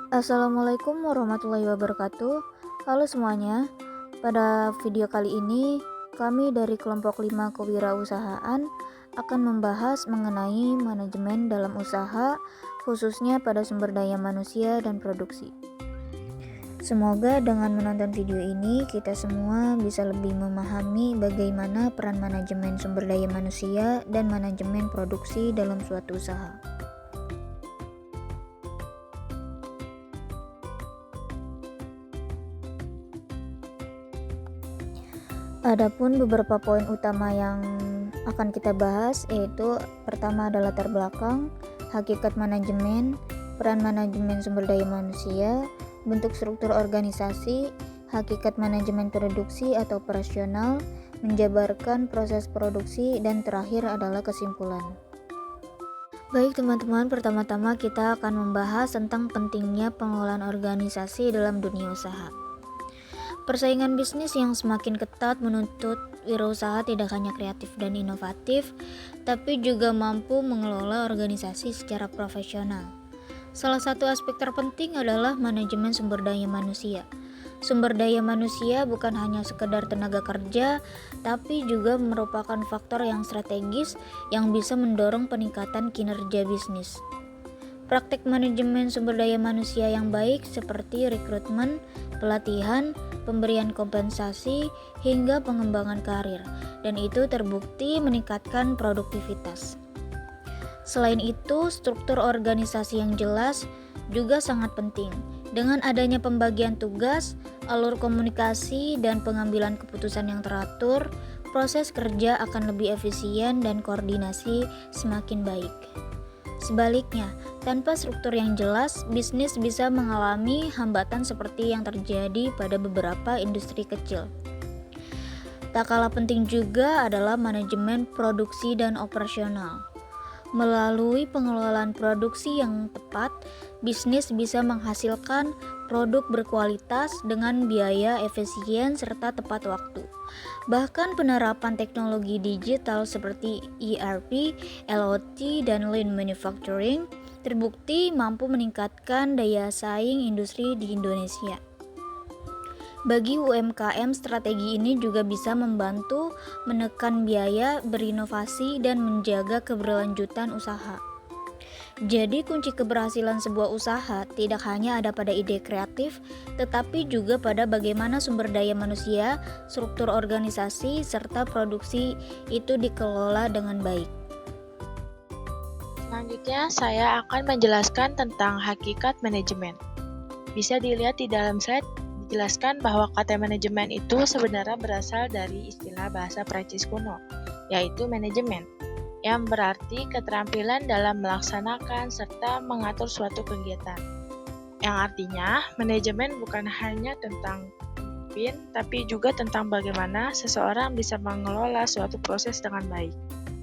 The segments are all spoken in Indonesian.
Assalamualaikum warahmatullahi wabarakatuh. Halo semuanya. Pada video kali ini, kami dari kelompok 5 kewirausahaan akan membahas mengenai manajemen dalam usaha, khususnya pada sumber daya manusia dan produksi. Semoga dengan menonton video ini, kita semua bisa lebih memahami bagaimana peran manajemen sumber daya manusia dan manajemen produksi dalam suatu usaha. Adapun beberapa poin utama yang akan kita bahas yaitu pertama adalah latar belakang, hakikat manajemen, peran manajemen sumber daya manusia, bentuk struktur organisasi, hakikat manajemen produksi atau operasional, menjabarkan proses produksi, dan terakhir adalah kesimpulan. Baik teman-teman, pertama-tama kita akan membahas tentang pentingnya pengelolaan organisasi dalam dunia usaha. Persaingan bisnis yang semakin ketat menuntut wirausaha tidak hanya kreatif dan inovatif, tapi juga mampu mengelola organisasi secara profesional. Salah satu aspek terpenting adalah manajemen sumber daya manusia. Sumber daya manusia bukan hanya sekedar tenaga kerja, tapi juga merupakan faktor yang strategis yang bisa mendorong peningkatan kinerja bisnis. Praktek manajemen sumber daya manusia yang baik seperti rekrutmen, pelatihan, pemberian kompensasi, hingga pengembangan karir, dan itu terbukti meningkatkan produktivitas. Selain itu, struktur organisasi yang jelas juga sangat penting. Dengan adanya pembagian tugas, alur komunikasi, dan pengambilan keputusan yang teratur, proses kerja akan lebih efisien dan koordinasi semakin baik. Sebaliknya, tanpa struktur yang jelas, bisnis bisa mengalami hambatan seperti yang terjadi pada beberapa industri kecil. Tak kalah penting juga adalah manajemen produksi dan operasional. Melalui pengelolaan produksi yang tepat, bisnis bisa menghasilkan produk berkualitas dengan biaya efisien serta tepat waktu. Bahkan penerapan teknologi digital seperti ERP, LOT, dan Lean Manufacturing terbukti mampu meningkatkan daya saing industri di Indonesia. Bagi UMKM, strategi ini juga bisa membantu menekan biaya, berinovasi, dan menjaga keberlanjutan usaha. Jadi kunci keberhasilan sebuah usaha tidak hanya ada pada ide kreatif, tetapi juga pada bagaimana sumber daya manusia, struktur organisasi, serta produksi itu dikelola dengan baik. Selanjutnya, saya akan menjelaskan tentang hakikat manajemen. Bisa dilihat di dalam slide, dijelaskan bahwa kata manajemen itu sebenarnya berasal dari istilah bahasa Prancis kuno, yaitu manajemen, yang berarti keterampilan dalam melaksanakan serta mengatur suatu kegiatan. Yang artinya, manajemen bukan hanya tentang pemimpin, tapi juga tentang bagaimana seseorang bisa mengelola suatu proses dengan baik.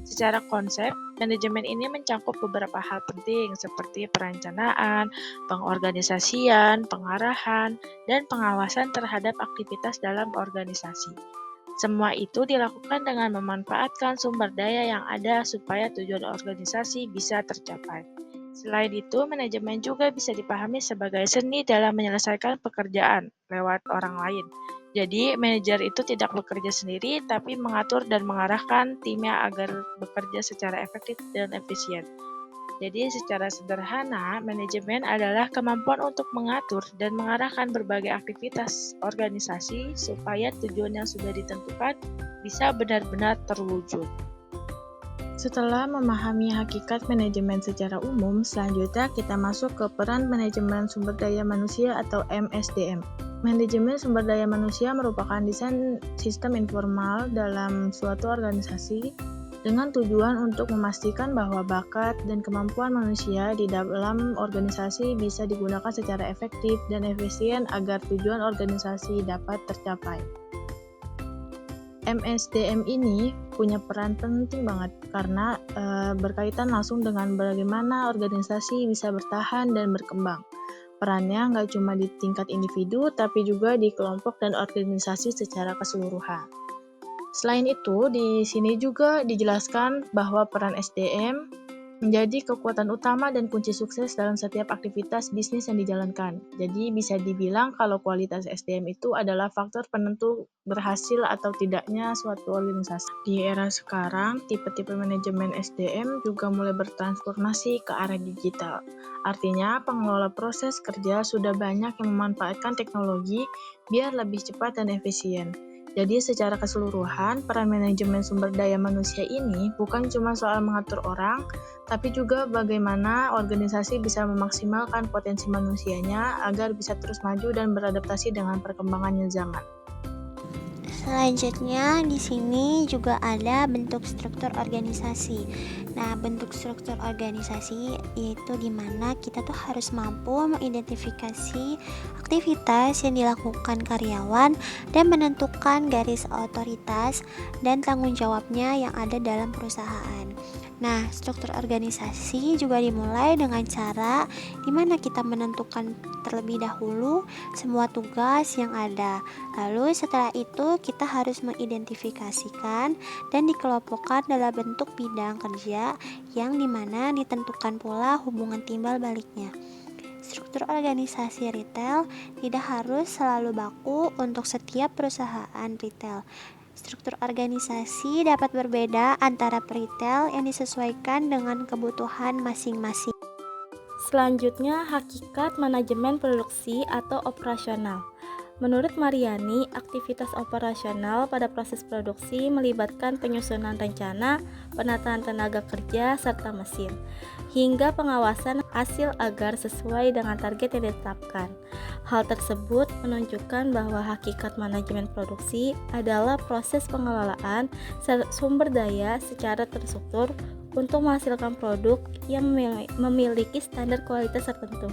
Secara konsep, manajemen ini mencakup beberapa hal penting seperti perencanaan, pengorganisasian, pengarahan, dan pengawasan terhadap aktivitas dalam organisasi. Semua itu dilakukan dengan memanfaatkan sumber daya yang ada supaya tujuan organisasi bisa tercapai. Selain itu, manajemen juga bisa dipahami sebagai seni dalam menyelesaikan pekerjaan lewat orang lain. Jadi, manajer itu tidak bekerja sendiri, tapi mengatur dan mengarahkan timnya agar bekerja secara efektif dan efisien. Jadi, secara sederhana, manajemen adalah kemampuan untuk mengatur dan mengarahkan berbagai aktivitas organisasi supaya tujuan yang sudah ditentukan bisa benar-benar terwujud. Setelah memahami hakikat manajemen secara umum, selanjutnya kita masuk ke peran manajemen sumber daya manusia atau MSDM. Manajemen sumber daya manusia merupakan desain sistem informal dalam suatu organisasi dengan tujuan untuk memastikan bahwa bakat dan kemampuan manusia di dalam organisasi bisa digunakan secara efektif dan efisien agar tujuan organisasi dapat tercapai. MSDM ini punya peran penting banget karena berkaitan langsung dengan bagaimana organisasi bisa bertahan dan berkembang. Perannya nggak cuma di tingkat individu, tapi juga di kelompok dan organisasi secara keseluruhan. Selain itu, di sini juga dijelaskan bahwa peran SDM menjadi kekuatan utama dan kunci sukses dalam setiap aktivitas bisnis yang dijalankan. Jadi bisa dibilang kalau kualitas SDM itu adalah faktor penentu berhasil atau tidaknya suatu organisasi. Di era sekarang, tipe-tipe manajemen SDM juga mulai bertransformasi ke arah digital. Artinya, pengelola proses kerja sudah banyak yang memanfaatkan teknologi biar lebih cepat dan efisien. Jadi secara keseluruhan, peran manajemen sumber daya manusia ini bukan cuma soal mengatur orang, tapi juga bagaimana organisasi bisa memaksimalkan potensi manusianya agar bisa terus maju dan beradaptasi dengan perkembangannya zaman. Selanjutnya di sini juga ada bentuk struktur organisasi. Nah, bentuk struktur organisasi yaitu dimana kita tuh harus mampu mengidentifikasi aktivitas yang dilakukan karyawan dan menentukan garis otoritas dan tanggung jawabnya yang ada dalam perusahaan. Nah, struktur organisasi juga dimulai dengan cara dimana kita menentukan terlebih dahulu semua tugas yang ada. Lalu setelah itu kita harus mengidentifikasikan dan dikelompokkan dalam bentuk bidang kerja yang dimana ditentukan pula hubungan timbal baliknya. Struktur organisasi retail tidak harus selalu baku untuk setiap perusahaan retail. Struktur organisasi dapat berbeda antara retail yang disesuaikan dengan kebutuhan masing-masing. Selanjutnya, hakikat manajemen produksi atau operasional. Menurut Mariani, aktivitas operasional pada proses produksi melibatkan penyusunan rencana, penataan tenaga kerja, serta mesin, hingga pengawasan hasil agar sesuai dengan target yang ditetapkan. Hal tersebut menunjukkan bahwa hakikat manajemen produksi adalah proses pengelolaan sumber daya secara terstruktur untuk menghasilkan produk yang memiliki standar kualitas tertentu.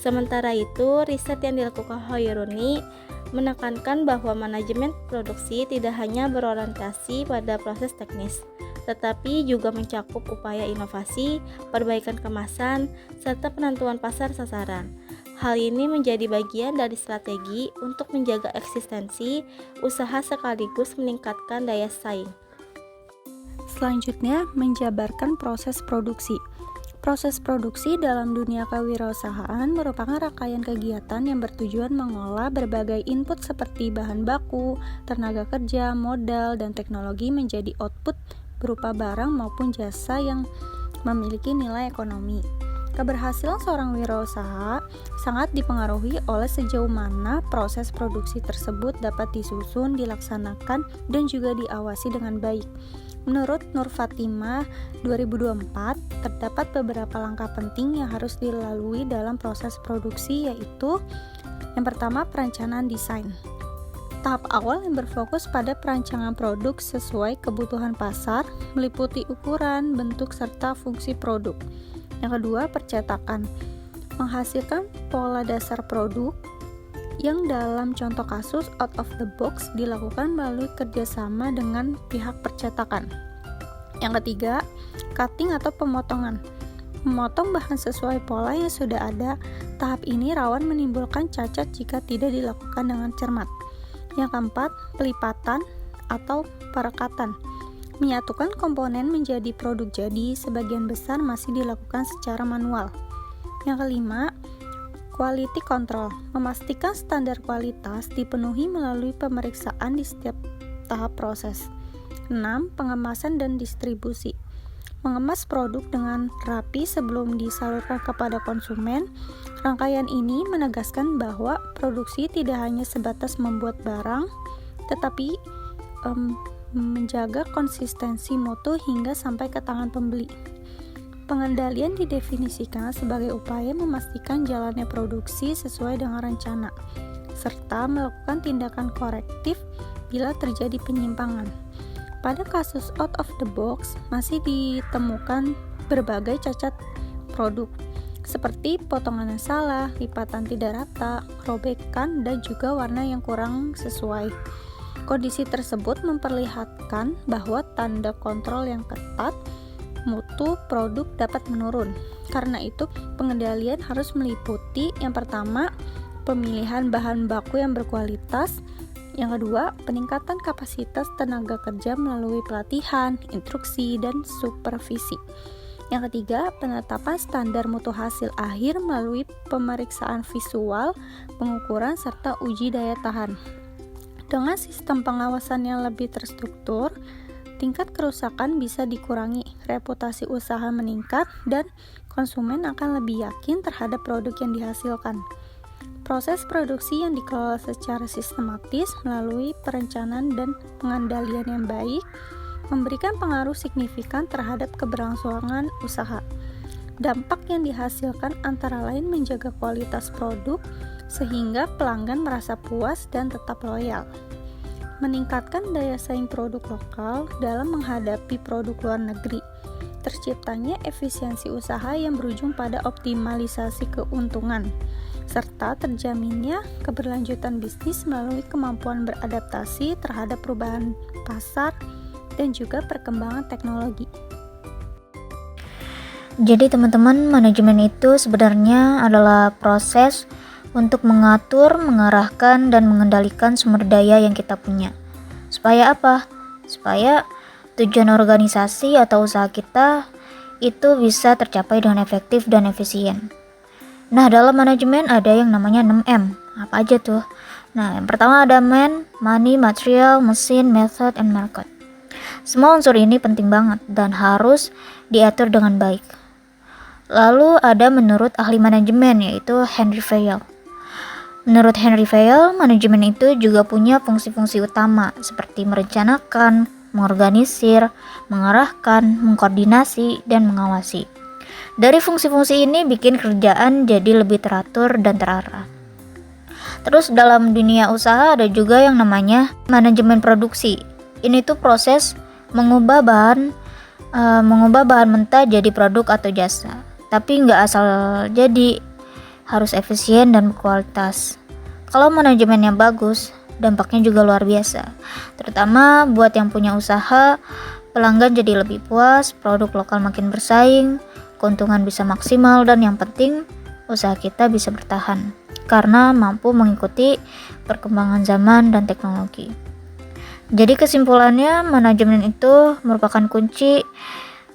Sementara itu, riset yang dilakukan Hoyruni menekankan bahwa manajemen produksi tidak hanya berorientasi pada proses teknis, tetapi juga mencakup upaya inovasi, perbaikan kemasan, serta penentuan pasar sasaran. Hal ini menjadi bagian dari strategi untuk menjaga eksistensi usaha sekaligus meningkatkan daya saing. Selanjutnya, menjabarkan proses produksi. Proses produksi dalam dunia kewirausahaan merupakan rangkaian kegiatan yang bertujuan mengolah berbagai input seperti bahan baku, tenaga kerja, modal, dan teknologi menjadi output berupa barang maupun jasa yang memiliki nilai ekonomi. Keberhasilan seorang wirausaha sangat dipengaruhi oleh sejauh mana proses produksi tersebut dapat disusun, dilaksanakan, dan juga diawasi dengan baik. Menurut Nur Fatimah 2024, terdapat beberapa langkah penting yang harus dilalui dalam proses produksi, yaitu yang pertama, perencanaan desain. Tahap awal yang berfokus pada perancangan produk sesuai kebutuhan pasar, meliputi ukuran, bentuk, serta fungsi produk. Yang kedua, percetakan. Menghasilkan pola dasar produk yang dalam contoh kasus out of the box dilakukan melalui kerjasama dengan pihak percetakan. Yang ketiga, cutting atau pemotongan. Memotong bahan sesuai pola yang sudah ada. Tahap ini rawan menimbulkan cacat jika tidak dilakukan dengan cermat. Yang keempat, pelipatan atau perekatan. Menyatukan komponen menjadi produk jadi, sebagian besar masih dilakukan secara manual. Yang kelima, quality control, memastikan standar kualitas dipenuhi melalui pemeriksaan di setiap tahap proses. 6. Pengemasan dan distribusi, mengemas produk dengan rapi sebelum disalurkan kepada konsumen. Rangkaian ini menegaskan bahwa produksi tidak hanya sebatas membuat barang, tetapi menjaga konsistensi mutu hingga sampai ke tangan pembeli. Pengendalian didefinisikan sebagai upaya memastikan jalannya produksi sesuai dengan rencana, serta melakukan tindakan korektif bila terjadi penyimpangan. Pada kasus out of the box, masih ditemukan berbagai cacat produk, seperti potongan yang salah, lipatan tidak rata, robekan, dan juga warna yang kurang sesuai. Kondisi tersebut memperlihatkan bahwa tanda kontrol yang ketat mutu produk dapat menurun. Karena itu, pengendalian harus meliputi yang pertama, pemilihan bahan baku yang berkualitas. Yang kedua, peningkatan kapasitas tenaga kerja melalui pelatihan, instruksi, dan supervisi. Yang ketiga, penetapan standar mutu hasil akhir melalui pemeriksaan visual, pengukuran, serta uji daya tahan. Dengan sistem pengawasan yang lebih terstruktur, tingkat kerusakan bisa dikurangi, reputasi usaha meningkat, dan konsumen akan lebih yakin terhadap produk yang dihasilkan. Proses produksi yang dikelola secara sistematis melalui perencanaan dan pengandalian yang baik memberikan pengaruh signifikan terhadap keberlangsungan usaha. Dampak yang dihasilkan antara lain menjaga kualitas produk sehingga pelanggan merasa puas dan tetap loyal. Meningkatkan daya saing produk lokal dalam menghadapi produk luar negeri. Terciptanya efisiensi usaha yang berujung pada optimalisasi keuntungan, serta terjaminnya keberlanjutan bisnis melalui kemampuan beradaptasi terhadap perubahan pasar dan juga perkembangan teknologi. Jadi teman-teman, manajemen itu sebenarnya adalah proses untuk mengatur, mengarahkan, dan mengendalikan sumber daya yang kita punya. Supaya apa? Supaya tujuan organisasi atau usaha kita itu bisa tercapai dengan efektif dan efisien. Nah, dalam manajemen ada yang namanya 6M. Apa aja tuh? Nah, yang pertama ada man, money, material, mesin, method, and market. Semua unsur ini penting banget dan harus diatur dengan baik. Lalu ada menurut ahli manajemen, yaitu Henry Fayol. Menurut Henry Fayol, manajemen itu juga punya fungsi-fungsi utama seperti merencanakan, mengorganisir, mengarahkan, mengkoordinasi, dan mengawasi. Dari fungsi-fungsi ini bikin kerjaan jadi lebih teratur dan terarah. Terus dalam dunia usaha ada juga yang namanya manajemen produksi. Ini tuh proses mengubah bahan mentah jadi produk atau jasa. Tapi nggak asal jadi, harus efisien dan berkualitas. Kalau manajemennya bagus, dampaknya juga luar biasa. Terutama buat yang punya usaha, pelanggan jadi lebih puas, produk lokal makin bersaing, keuntungan bisa maksimal, dan yang penting usaha kita bisa bertahan karena mampu mengikuti perkembangan zaman dan teknologi. Jadi kesimpulannya, manajemen itu merupakan kunci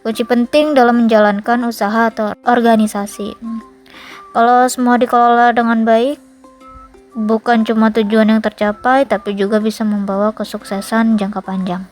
penting dalam menjalankan usaha atau organisasi. Kalau semua dikelola dengan baik, bukan cuma tujuan yang tercapai, tapi juga bisa membawa kesuksesan jangka panjang.